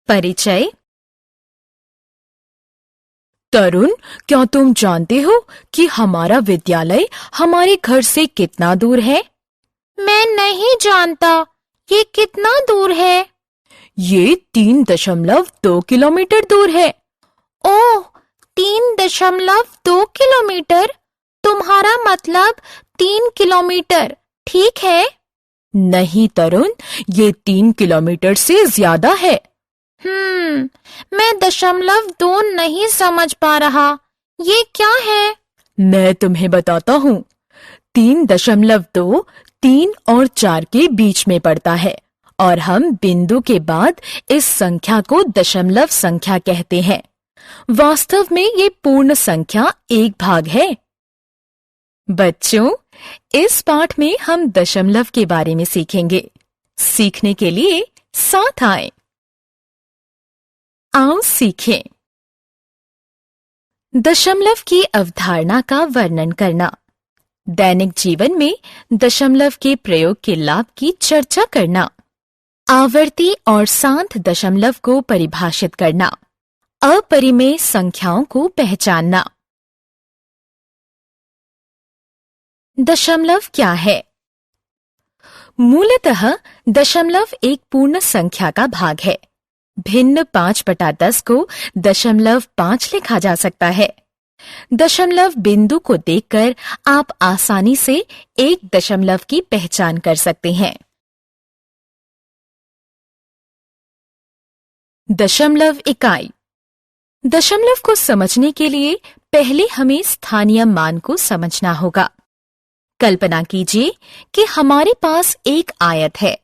परिचय। तरुण, क्या तुम जानते हो कि हमारा विद्यालय हमारे घर से कितना दूर है? मैं नहीं जानता। ये कितना दूर है? ये 3.2 किलोमीटर दूर है। ओह, 3.2 किलोमीटर। तुम्हारा मतलब 3 किलोमीटर, ठीक है? नहीं तरुण, ये 3 किलोमीटर से ज्यादा है। मैं 0.2 नहीं समझ पा रहा। ये क्या है? मैं तुम्हें बताता हूँ। 3.2 3 और 4 के बीच में पड़ता है और हम बिंदु के बाद इस संख्या को दशमलव संख्या कहते हैं। वास्तव में ये पूर्ण संख्या एक भाग है। बच्चों, इस पाठ में हम दशमलव के बारे में सीखेंगे। सीखने के लिए साथ आएं। आओ सीखें। दशमलव की अवधारणा का वर्णन करना, दैनिक जीवन में दशमलव के प्रयोग के लाभ की चर्चा करना, आवर्ती और शांत दशमलव को परिभाषित करना, अपरिमेय संख्याओं को पहचानना। दशमलव क्या है? मूलतः दशमलव एक पूर्ण संख्या का भाग है। भिन्न 5/10 को 0.5 लिखा जा सकता है। दशमलव बिंदु को देखकर आप आसानी से एक दशमलव की पहचान कर सकते हैं। दशमलव इकाई। दशमलव को समझने के लिए पहले हमें स्थानीय मान को समझना होगा। कल्पना कीजिए कि हमारे पास एक आयत है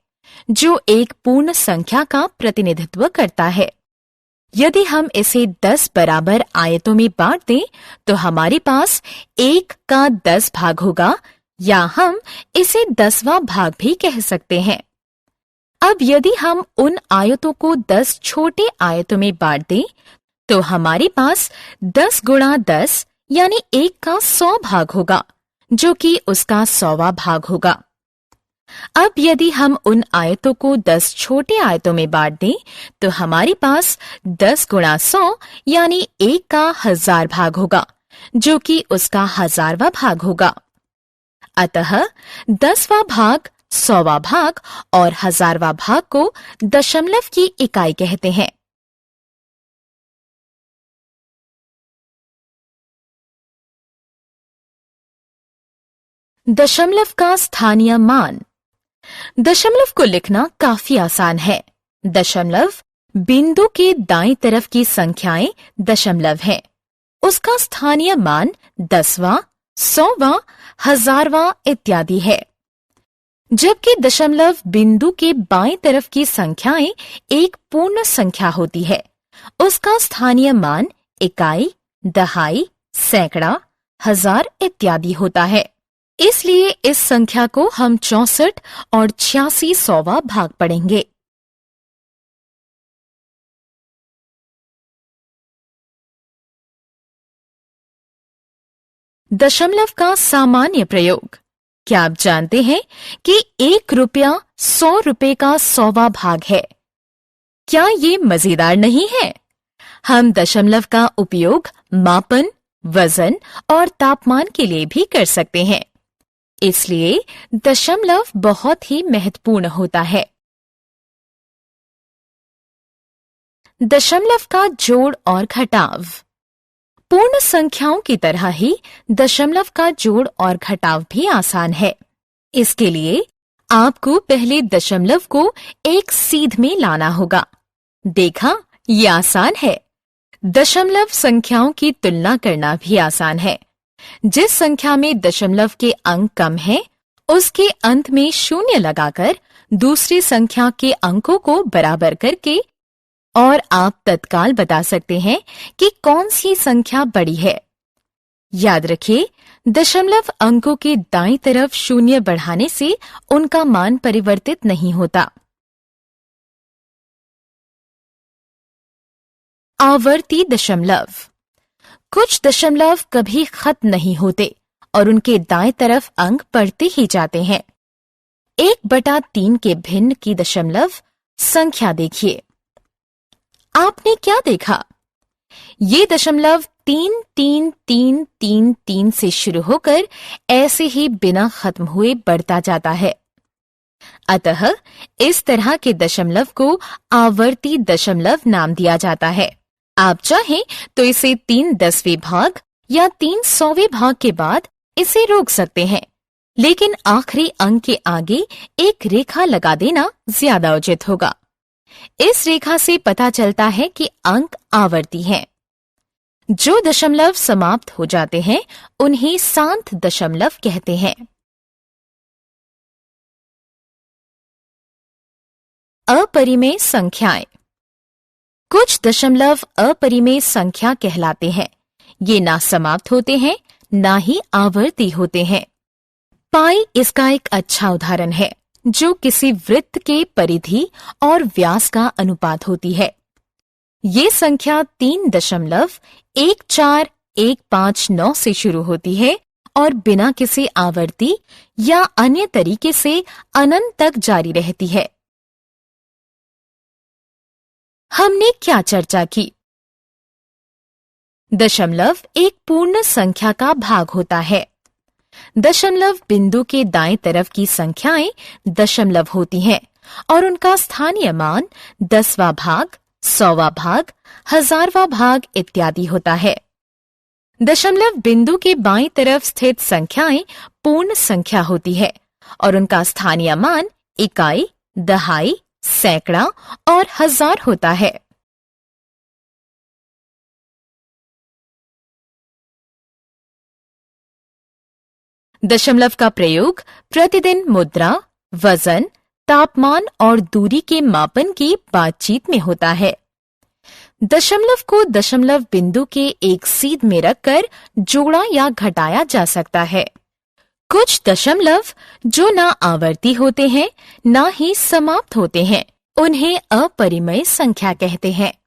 जो एक पूर्ण संख्या का प्रतिनिधित्व करता है। यदि हम इसे 10 बराबर आयतों में बांट दें तो हमारे पास 1 का 10 भाग होगा, या हम इसे 10वां भाग भी कह सकते हैं। अब यदि हम उन आयतों को 10 छोटे आयतों में बांट दें तो हमारे पास 10 गुणा 10 यानी 1 का 100 भाग होगा, जो कि उसका 100वां भाग होगा। अब यदि हम उन आयतों को 10 छोटे आयतों में बांट दें तो हमारे पास 10 गुणा 100 यानी 1 का 1000 भाग होगा, जो कि उसका 1000वां भाग होगा। अतः 10वां भाग, 100वां भाग और 1000वां भाग को दशमलव की इकाई कहते हैं। दशमलव का स्थानीय मान। दशमलव को लिखना काफी आसान है। दशमलव बिंदु के दाईं तरफ की संख्याएं दशमलव हैं। उसका स्थानीय मान 10वां, 100वां, 1000वां इत्यादि है। जबकि दशमलव बिंदु के बाईं तरफ की संख्याएं एक पूर्ण संख्या होती है। उसका स्थानीय मान इकाई, दहाई, सैकड़ा, 1000 इत्यादि होता है। इसलिए इस संख्या को हम 64 और 86 100वां भाग पढ़ेंगे। दशमलव का सामान्य प्रयोग। क्या आप जानते हैं कि 1 रुपया 100 रुपए का 100वां भाग है? क्या ये मजेदार नहीं है? हम दशमलव का उपयोग मापन, वजन और तापमान के लिए भी कर सकते हैं। इसलिए दशमलव बहुत ही महत्वपूर्ण होता है। दशमलव का जोड़ और घटाव। पूर्ण संख्याओं की तरह ही दशमलव का जोड़ और घटाव भी आसान है। इसके लिए आपको पहले दशमलव को एक सीध में लाना होगा। देखा, ये आसान है। दशमलव संख्याओं की तुलना करना भी आसान है। जिस संख्या में दशमलव के अंक कम हैं, उसके अंत में शून्य लगाकर दूसरी संख्या के अंकों को बराबर करके और आप तत्काल बता सकते हैं कि कौन सी संख्या बड़ी है। याद रखिए, दशमलव अंकों के दाईं तरफ शून्य बढ़ाने से उनका मान परिवर्तित नहीं होता। आवर्ती दशमलव। कुछ दशमलव कभी खत्म नहीं होते और उनके दाएं तरफ अंक बढ़ते ही जाते हैं। 1/3 के भिन्न की दशमलव संख्या देखिए। आपने क्या देखा? ये दशमलव 33333 से शुरू होकर ऐसे ही बिना खत्म हुए बढ़ता जाता है। अतः इस तरह के दशमलव को आवर्ती दशमलव नाम दिया जाता है। आप चाहें तो इसे 3/10वें भाग या 300वें भाग के बाद इसे रोक सकते हैं, लेकिन आखिरी अंक के आगे एक रेखा लगा देना ज्यादा उचित होगा। इस रेखा से पता चलता है कि अंक आवर्ती हैं। जो दशमलव समाप्त हो जाते हैं उन्हें सांत दशमलव कहते हैं। अपरिमेय संख्याएं। कुछ दशमलव अपरिमेय संख्या कहलाते हैं। ये ना समाप्त होते हैं, ना ही आवर्ती होते हैं। पाई इसका एक अच्छा उदाहरण है, जो किसी वृत्त के परिधि और व्यास का अनुपात होती है। ये संख्या 3.14159 से शुरू होती है और बिना किसी आवर्ती या अन्य तरीके से अनंत तक जारी रहती है। हमने क्या चर्चा की? दशमलव एक पूर्ण संख्या का भाग होता है। दशमलव बिंदु के दाएं तरफ की संख्याएं दशमलव होती हैं और उनका स्थानीय मान 10वां भाग, 100वां भाग, 1000वां भाग इत्यादि होता है। दशमलव बिंदु के बाईं तरफ स्थित संख्याएं पूर्ण संख्या होती है और उनका स्थानीय मान इकाई, दहाई, सैकड़ा और हजार होता है। दशमलव का प्रयोग प्रतिदिन मुद्रा, वजन, तापमान और दूरी के मापन की बातचीत में होता है। दशमलव को दशमलव बिंदु के एक सीध में रखकर जोड़ा या घटाया जा सकता है। कुछ दशमलव जो ना आवर्ती होते हैं, ना ही समाप्त होते हैं, उन्हें अपरिमेय संख्या कहते हैं।